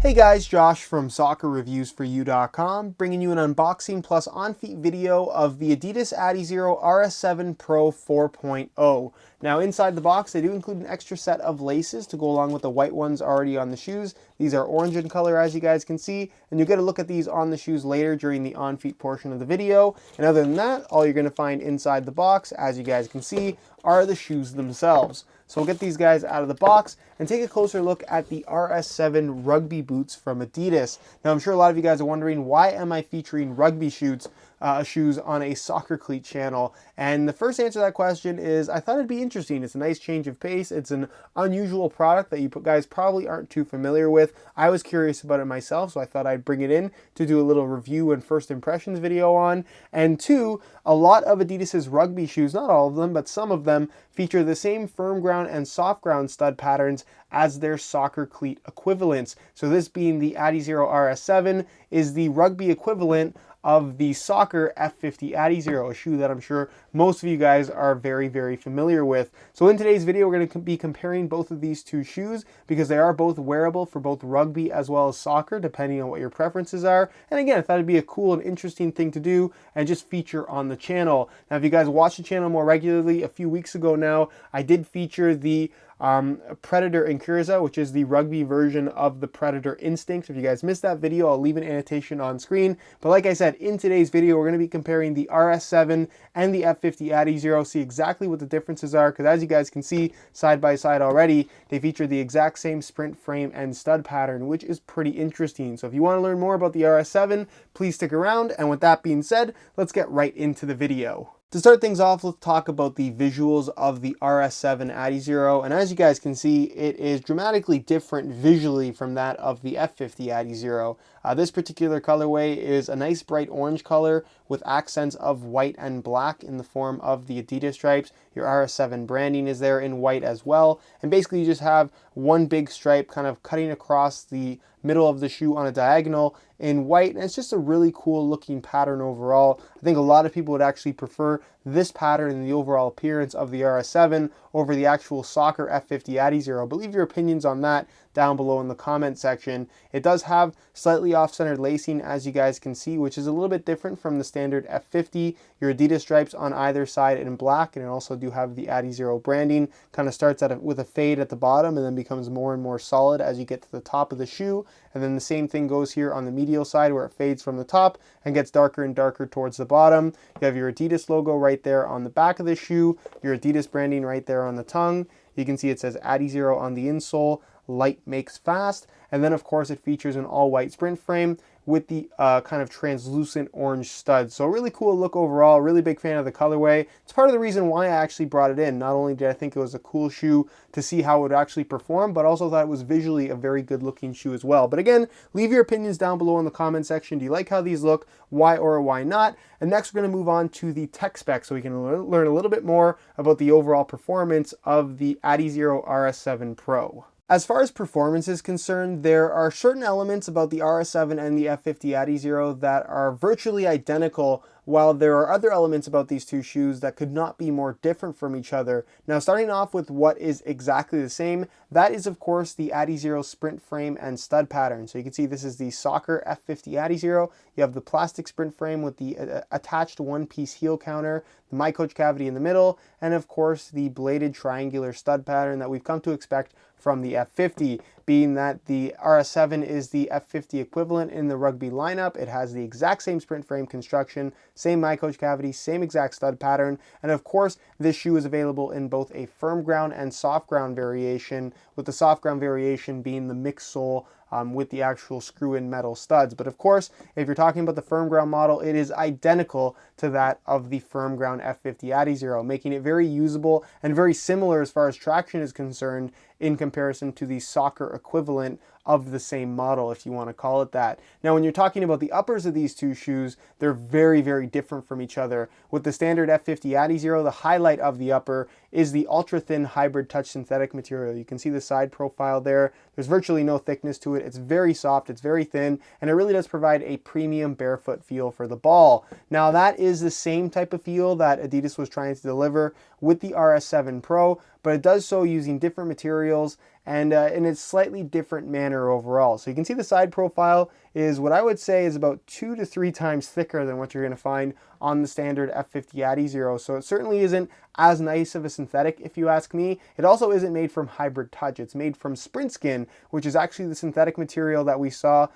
Hey guys, Josh from soccerreviewsforyou.com, bringing you an unboxing plus on-feet video of the Adidas adiZero RS7 Pro 4.0. Now inside the box they do include an extra set of laces to go along with the white ones already on the shoes. These are orange in color as you guys can see, and you'll get a look at these on the shoes later during the on-feet portion of the video. And other than that, all you're going to find inside the box, as you guys can see, are the shoes themselves. So we'll get these guys out of the box and take a closer look at the RS7 rugby boots from Adidas. Now I'm sure a lot of you guys are wondering, why am I featuring rugby shoes on a soccer cleat channel? And the first answer to that question is I thought it'd be interesting. It's a nice change of pace. It's an unusual product that you guys probably aren't too familiar with. I was curious about it myself, so I thought I'd bring it in to do a little review and first impressions video on. And two, a lot of Adidas's rugby shoes, not all of them, but some of them, feature the same firm ground and soft ground stud patterns as their soccer cleat equivalents. So this being the adiZero RS7 is the rugby equivalent of the soccer F50 adiZero, a shoe that I'm sure most of you guys are very, very familiar with. So in today's video, we're going to be comparing both of these two shoes because they are both wearable for both rugby as well as soccer, depending on what your preferences are. And again, I thought it'd be a cool and interesting thing to do and just feature on the channel. Now, if you guys watch the channel more regularly, a few weeks ago now, I did feature the Predator Incurza, which is the rugby version of the Predator Instinct. If you guys missed that video, I'll leave an annotation on screen. But like I said, in today's video, we're going to be comparing the RS7 and the F50 adiZero, see exactly what the differences are, because as you guys can see side by side already, they feature the exact same sprint frame and stud pattern, which is pretty interesting. So if you want to learn more about the RS7, please stick around. And with that being said, let's get right into the video. To start things off, let's talk about the visuals of the RS7 adiZero, and as you guys can see, it is dramatically different visually from that of the F50 adiZero. This particular colorway is a nice bright orange color with accents of white and black in the form of the Adidas stripes. Your RS7 branding is there in white as well, and basically you just have one big stripe kind of cutting across the middle of the shoe on a diagonal in white, and it's just a really cool looking pattern overall. I think a lot of people would actually prefer this pattern and the overall appearance of the RS7 over the actual soccer F50 adiZero. But leave your opinions on that down below in the comment section. It does have slightly off-centered lacing, as you guys can see, which is a little bit different from the standard F50. Your Adidas stripes on either side in black, and it also do have the adiZero branding. Kind of starts with a fade at the bottom and then becomes more and more solid as you get to the top of the shoe. And then the same thing goes here on the medial side, where it fades from the top and gets darker and darker towards the bottom. You have your Adidas logo right there on the back of the shoe, your Adidas branding right there on the tongue. You can see it says adiZero on the insole. Light makes fast. And then of course it features an all-white sprint frame with the kind of translucent orange studs. So a really cool look overall, really big fan of the colorway. It's part of the reason why I actually brought it in. Not only did I think it was a cool shoe to see how it would actually perform, but also thought it was visually a very good looking shoe as well. But again, leave your opinions down below in the comment section. Do you like how these look? Why or why not? And next we're going to move on to the tech specs so we can learn a little bit more about the overall performance of the adiZero RS7 Pro. As far as performance is concerned, there are certain elements about the RS7 and the F50 adiZero that are virtually identical, while there are other elements about these two shoes that could not be more different from each other. Now, starting off with what is exactly the same, that is of course the adiZero sprint frame and stud pattern. So you can see this is the soccer F50 adiZero. You have the plastic sprint frame with the attached one-piece heel counter, the mycoach cavity in the middle, and of course the bladed triangular stud pattern that we've come to expect from the F50, being that the RS7 is the F50 equivalent in the rugby lineup. It has the exact same sprint frame construction, same mycoach cavity, same exact stud pattern, and of course this shoe is available in both a firm ground and soft ground variation, with the soft ground variation being the mixed sole with the actual screw-in metal studs. But of course, if you're talking about the firm ground model, it is identical to that of the firm ground F50 adiZero, making it very usable and very similar as far as traction is concerned in comparison to the soccer equivalent of the same model, if you want to call it that. Now, when you're talking about the uppers of these two shoes, they're very, very different from each other. With the standard F50 adiZero, the highlight of the upper is the ultra-thin hybrid touch synthetic material. You can see the side profile there. There's virtually no thickness to it. It's very soft, it's very thin, and it really does provide a premium barefoot feel for the ball. Now, that is the same type of feel that Adidas was trying to deliver with the RS7 Pro, but it does so using different materials and in a slightly different manner overall. So you can see the side profile is what I would say is about 2 to 3 times thicker than what you're going to find on the standard F50 adiZero. So it certainly isn't as nice of a synthetic, if you ask me. It also isn't made from hybrid touch. It's made from sprint skin, which is actually the synthetic material that we saw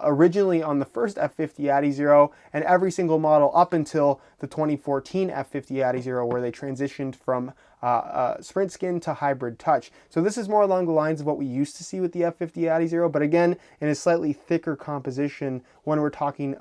originally on the first F50 adiZero and every single model up until the 2014 F50 adiZero, where they transitioned from sprint skin to hybrid touch. So this is more along the lines of what we used to see with the F50 adiZero, but again, in a slightly thicker composition when we're talking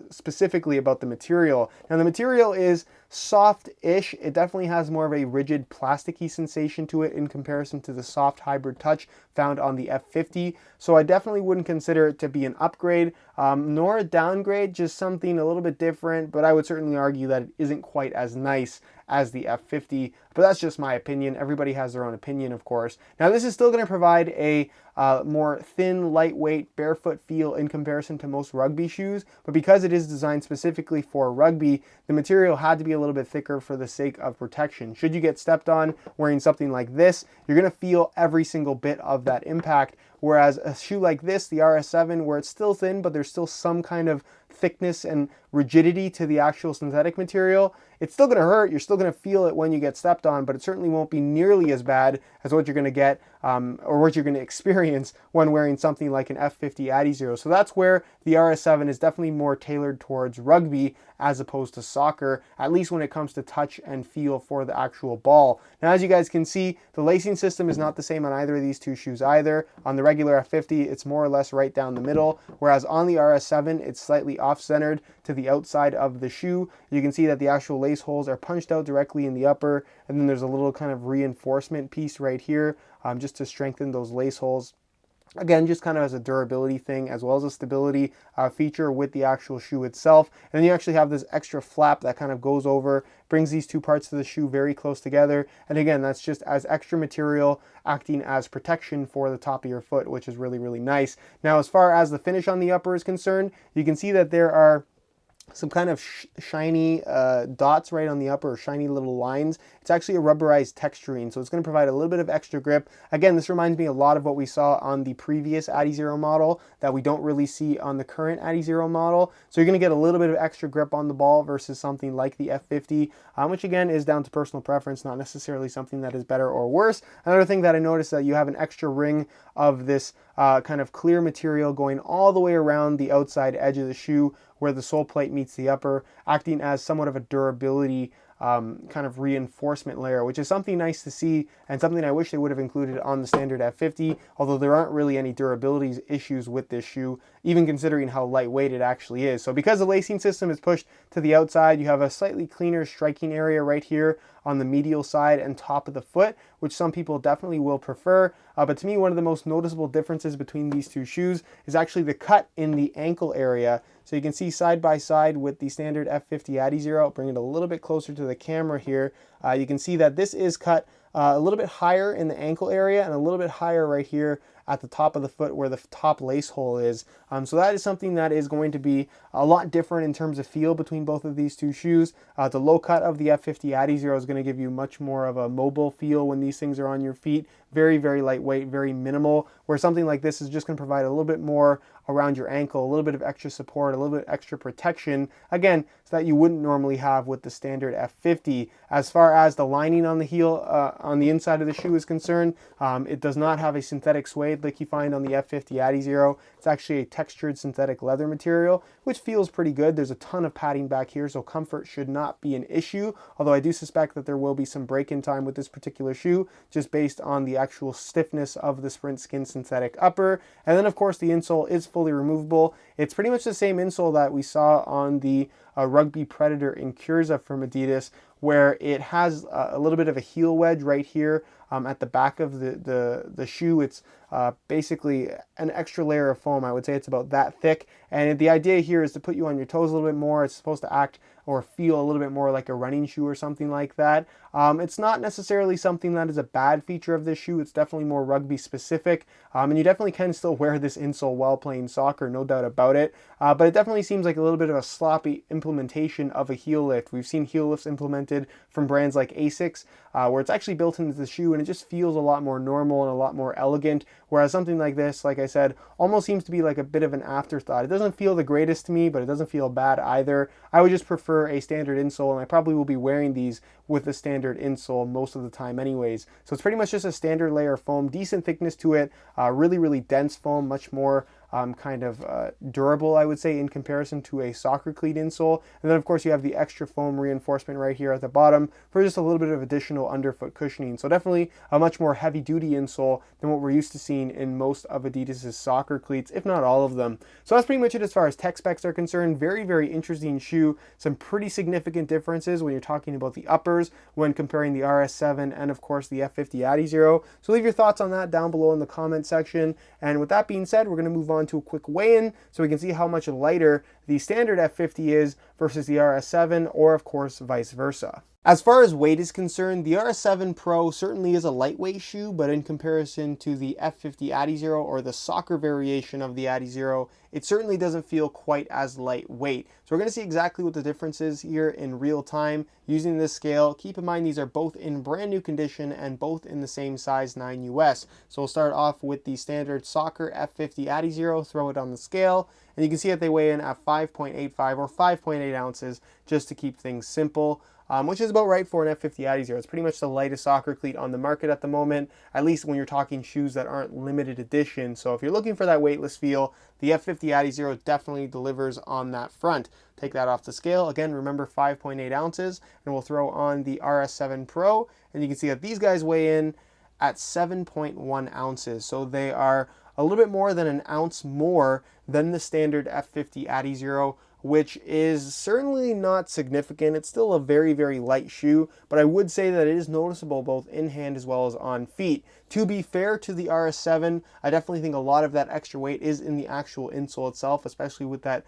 specifically about the material. Now the material is soft-ish. It definitely has more of a rigid plasticky sensation to it in comparison to the soft hybrid touch found on the F50. So I definitely wouldn't consider it to be an upgrade, nor a downgrade, just something a little bit different, but I would certainly argue that it isn't quite as nice as the F50, but that's just my opinion. Everybody has their own opinion, of course. Now this is still going to provide a more thin, lightweight, barefoot feel in comparison to most rugby shoes, but because it is designed specifically for rugby, the material had to be a little bit thicker for the sake of protection. Should you get stepped on wearing something like this, you're going to feel every single bit of that impact, whereas a shoe like this, the RS7, where it's still thin, but there's still some kind of thickness and rigidity to the actual synthetic material, it's still going to hurt. You're still going to feel it when you get stepped on, but it certainly won't be nearly as bad as what you're going to get or what you're going to experience when wearing something like an F50 adiZero. So that's where the RS7 is definitely more tailored towards rugby as opposed to soccer, at least when it comes to touch and feel for the actual ball. Now, as you guys can see, the lacing system is not the same on either of these two shoes either. On the regular F50, it's more or less right down the middle, whereas on the RS7, it's slightly off-centered to the outside of the shoe. You can see that the actual lace holes are punched out directly in the upper, and then there's a little kind of reinforcement piece right here just to strengthen those lace holes. Again, just kind of as a durability thing as well as a stability feature with the actual shoe itself. And then you actually have this extra flap that kind of goes over, brings these two parts of the shoe very close together. And again, that's just as extra material acting as protection for the top of your foot, which is really, really nice. Now, as far as the finish on the upper is concerned, you can see that there are some kind of shiny dots right on the upper, or shiny little lines. It's actually a rubberized texturing, so it's going to provide a little bit of extra grip. Again, this reminds me a lot of what we saw on the previous adiZero model that we don't really see on the current adiZero model. So you're going to get a little bit of extra grip on the ball versus something like the F50, which again is down to personal preference, not necessarily something that is better or worse. Another thing that I noticed that you have an extra ring of this kind of clear material going all the way around the outside edge of the shoe where the sole plate meets the upper, acting as somewhat of a durability kind of reinforcement layer, which is something nice to see and something I wish they would have included on the standard F50, although there aren't really any durability issues with this shoe, even considering how lightweight it actually is. So because the lacing system is pushed to the outside, you have a slightly cleaner striking area right here on the medial side and top of the foot, which some people definitely will prefer. But to me, one of the most noticeable differences between these two shoes is actually the cut in the ankle area. So you can see side by side with the standard F50 adiZero. I'll bring it a little bit closer to the camera here. You can see that this is cut a little bit higher in the ankle area and a little bit higher right here at the top of the foot where the top lace hole is. So that is something that is going to be a lot different in terms of feel between both of these two shoes. The low cut of the F50 adiZero is going to give you much more of a mobile feel when these things are on your feet. Very, very lightweight, very minimal, where something like this is just going to provide a little bit more around your ankle, a little bit of extra support, a little bit extra protection, again, so that you wouldn't normally have with the standard F50. As far as the lining on the heel, on the inside of the shoe is concerned, it does not have a synthetic suede like you find on the F50 adiZero. It's actually a textured synthetic leather material, which feels pretty good. There's a ton of padding back here, so comfort should not be an issue, although I do suspect that there will be some break-in time with this particular shoe, just based on the actual stiffness of the sprint skin synthetic upper. And then, of course, the insole is fully removable. It's pretty much the same insole that we saw on the Rugby Predator in Curza from Adidas, where it has a little bit of a heel wedge right here at the back of the shoe. It's basically an extra layer of foam. I would say it's about that thick. And the idea here is to put you on your toes a little bit more. It's supposed to act or feel a little bit more like a running shoe or something like that. It's not necessarily something that is a bad feature of this shoe. It's definitely more rugby specific. And you definitely can still wear this insole while playing soccer, no doubt about it. But it definitely seems like a little bit of a sloppy implementation of a heel lift. We've seen heel lifts implemented from brands like Asics, where it's actually built into the shoe and it just feels a lot more normal and a lot more elegant. Whereas something like this, like I said, almost seems to be like a bit of an afterthought. It doesn't feel the greatest to me, but it doesn't feel bad either. I would just prefer a standard insole, and I probably will be wearing these with the standard insole most of the time anyways. So it's pretty much just a standard layer of foam, decent thickness to it, really dense foam, much more durable, I would say, in comparison to a soccer cleat insole. And then of course you have the extra foam reinforcement right here at the bottom for just a little bit of additional underfoot cushioning. So definitely a much more heavy duty insole than what we're used to seeing in most of Adidas's soccer cleats, if not all of them. So that's pretty much it as far as tech specs are concerned. Very interesting shoe. Some pretty significant differences when you're talking about the uppers when comparing the RS7 and of course the F50 adiZero. So leave your thoughts on that down below in the comment section. And with that being said, we're going to move on to a quick weigh-in so we can see how much lighter the standard F50 is versus the RS7, or of course vice versa. As far as weight is concerned, the RS7 Pro certainly is a lightweight shoe, but in comparison to the F50 adiZero or the soccer variation of the adiZero, it certainly doesn't feel quite as lightweight. So we're going to see exactly what the difference is here in real time using this scale. Keep in mind these are both in brand new condition and both in the same size 9 US. So we'll start off with the standard soccer F50 adiZero, throw it on the scale, and you can see that they weigh in at 5.85 or 5.8 ounces just to keep things simple. Which is about right for an F50 adiZero. It's pretty much the lightest soccer cleat on the market at the moment, at least when you're talking shoes that aren't limited edition. So if you're looking for that weightless feel, the F50 adiZero definitely delivers on that front. Take that off the scale. Again, remember 5.8 ounces, and we'll throw on the RS7 Pro, and you can see that these guys weigh in at 7.1 ounces. So they are a little bit more than an ounce more than the standard F50 adiZero, which is certainly not significant. It's still a very light shoe, but I would say that it is noticeable both in hand as well as on feet. To be fair to the RS7, I definitely think a lot of that extra weight is in the actual insole itself, especially with that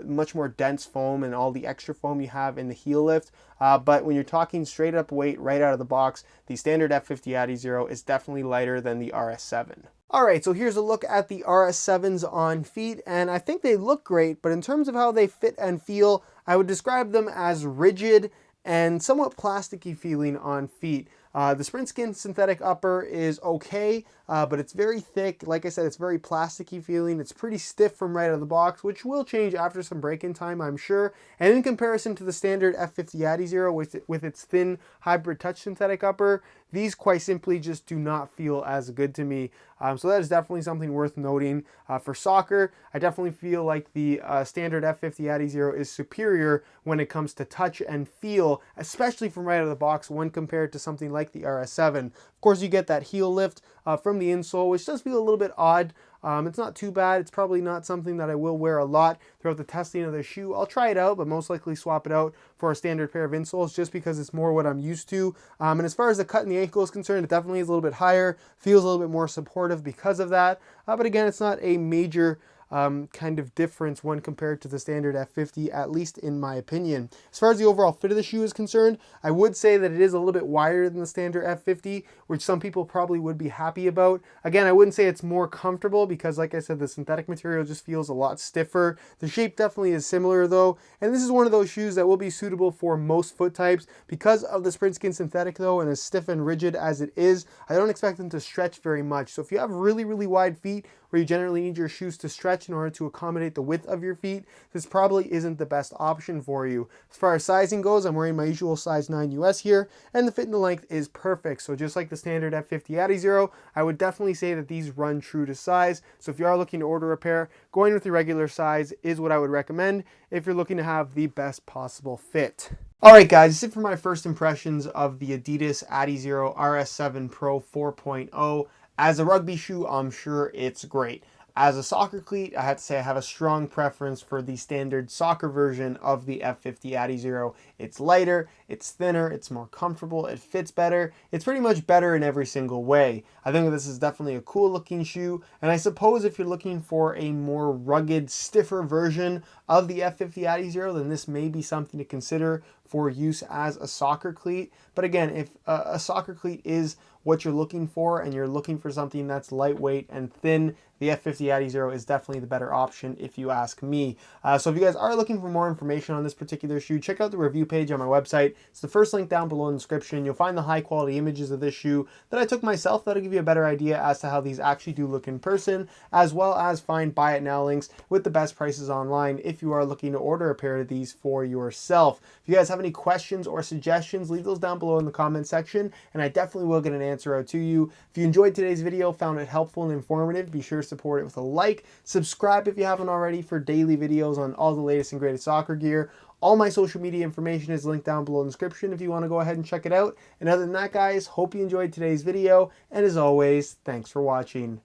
much more dense foam and all the extra foam you have in the heel lift. But when you're talking straight up weight right out of the box, the standard F50 adiZero is definitely lighter than the RS7. Alright, so here's a look at the RS7s on feet, and I think they look great, but in terms of how they fit and feel, I would describe them as rigid and somewhat plasticky feeling on feet. The Sprint Skin synthetic upper is okay, but it's very thick. Like I said, it's very plasticky feeling. It's pretty stiff from right out of the box, which will change after some break-in time, I'm sure. And in comparison to the standard F50 adiZero with its thin hybrid touch synthetic upper, these quite simply just do not feel as good to me. So that is definitely something worth noting. For soccer, I definitely feel like the standard F50 adiZero is superior when it comes to touch and feel, especially from right out of the box when compared to something like the RS7. Of course, you get that heel lift from the insole, which does feel a little bit odd. It's not too bad. It's probably not something that I will wear a lot throughout the testing of the shoe. I'll try it out, but most likely swap it out for a standard pair of insoles just because it's more what I'm used to. And as far as the cut in the ankle is concerned, it definitely is a little bit higher, feels a little bit more supportive because of that. But again, it's not a major kind of difference when compared to the standard F50, at least in my opinion. As far as the overall fit of the shoe is concerned, I would say that it is a little bit wider than the standard F50, which some people probably would be happy about. Again, I wouldn't say it's more comfortable because, like I said, the synthetic material just feels a lot stiffer. The shape definitely is similar though, and this is one of those shoes that will be suitable for most foot types. Because of the Sprint Skin synthetic though, and as stiff and rigid as it is, I don't expect them to stretch very much. So if you have really wide feet, where you generally need your shoes to stretch in order to accommodate the width of your feet, this probably isn't the best option for you. As far as sizing goes, I'm wearing my usual size 9 US here, and the fit and the length is perfect. So just like the standard F50 adiZero, I would definitely say that these run true to size. So if you are looking to order a pair, going with the regular size is what I would recommend if you're looking to have the best possible fit. Alright guys, that's it for my first impressions of the Adidas adiZero RS7 Pro 4.0. As a rugby shoe, I'm sure it's great. As a soccer cleat, I have to say I have a strong preference for the standard soccer version of the F50 adiZero. It's lighter, it's thinner, it's more comfortable, it fits better. It's pretty much better in every single way. I think this is definitely a cool looking shoe, and I suppose if you're looking for a more rugged, stiffer version of the F50 adiZero, then this may be something to consider for use as a soccer cleat. But again, if a soccer cleat is what you're looking for and you're looking for something that's lightweight and thin, the F50 adiZero is definitely the better option if you ask me. So if you guys are looking for more information on this particular shoe, check out the review page on my website. It's the first link down below in the description. You'll find the high quality images of this shoe that I took myself. That'll give you a better idea as to how these actually do look in person, as well as find buy it now links with the best prices online if you are looking to order a pair of these for yourself. If you guys have any questions or suggestions, leave those down below in the comment section, and I definitely will get an answer out to you. If you enjoyed today's video, found it helpful and informative, be sure to support it with a like. Subscribe if you haven't already for daily videos on all the latest and greatest soccer gear. All my social media information is linked down below in the description if you want to go ahead and check it out. And other than that, guys, hope you enjoyed today's video. And as always, thanks for watching.